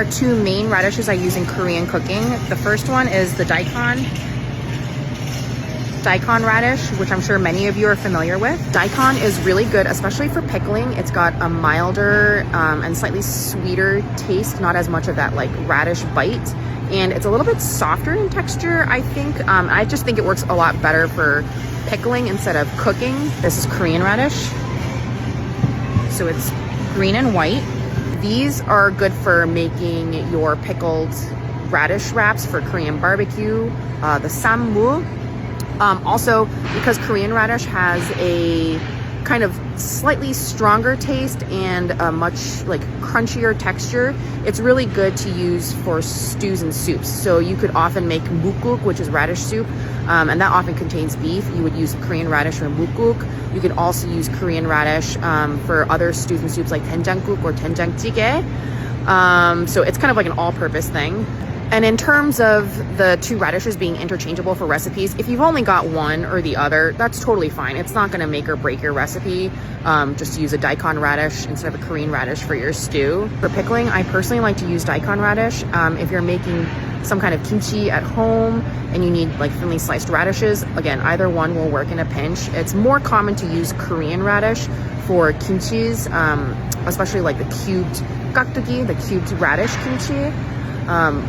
are two main radishes I use in Korean cooking. The first one is the daikon radish, which I'm sure many of you are familiar with. Daikon is really good, especially for pickling. It's got a milder and slightly sweeter taste, not as much of that like radish bite. And it's a little bit softer in texture, I think. I just think it works a lot better for pickling instead of cooking. This is Korean radish. So it's green and white. These are good for making your pickled radish wraps for Korean barbecue. The sammu. Also, because Korean radish has a kind of slightly stronger taste and a much like crunchier texture, it's really good to use for stews and soups. So you could often make mukguk, which is radish soup, and that often contains beef. You would use Korean radish for mukguk. You can also use Korean radish for other stews and soups like doenjangguk or doenjangjjigae. So it's kind of like an all-purpose thing. And in terms of the two radishes being interchangeable for recipes, if you've only got one or the other, that's totally fine. It's not going to make or break your recipe. Just use a daikon radish instead of a Korean radish for your stew. For pickling, I personally like to use daikon radish. If you're making some kind of kimchi at home and you need like thinly sliced radishes, again, either one will work in a pinch. It's more common to use Korean radish for kimchis, especially like the cubed gakdugi, the cubed radish kimchi.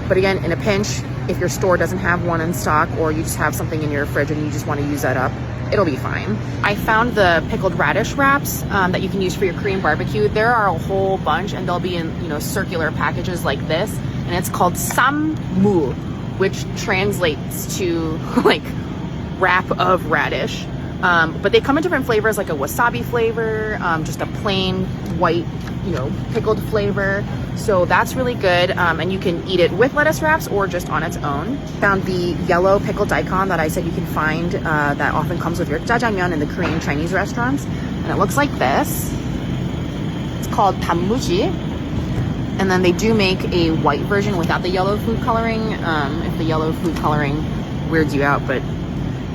But again, in a pinch, if your store doesn't have one in stock or you just have something in your fridge and you just want to use that up, it'll be fine. I found the pickled radish wraps that you can use for your Korean barbecue. There are a whole bunch and they'll be in, circular packages like this. And it's called sammu, which translates to like wrap of radish. But they come in different flavors, like a wasabi flavor, just a plain white, pickled flavor. So that's really good. And you can eat it with lettuce wraps or just on its own. Found the yellow pickled daikon that I said you can find that often comes with your jjajangmyeon in the Korean Chinese restaurants. And it looks like this. It's called 단무지. And then they do make a white version without the yellow food coloring. If the yellow food coloring weirds you out, but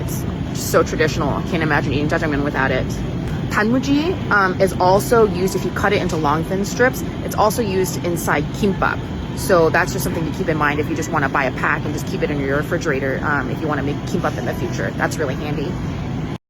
it's so traditional. I can't imagine eating jjajangmyeon without it. Tanmuji is also used, if you cut it into long thin strips, it's also used inside kimbap. So that's just something to keep in mind if you just want to buy a pack and just keep it in your refrigerator if you want to make kimbap in the future. That's really handy.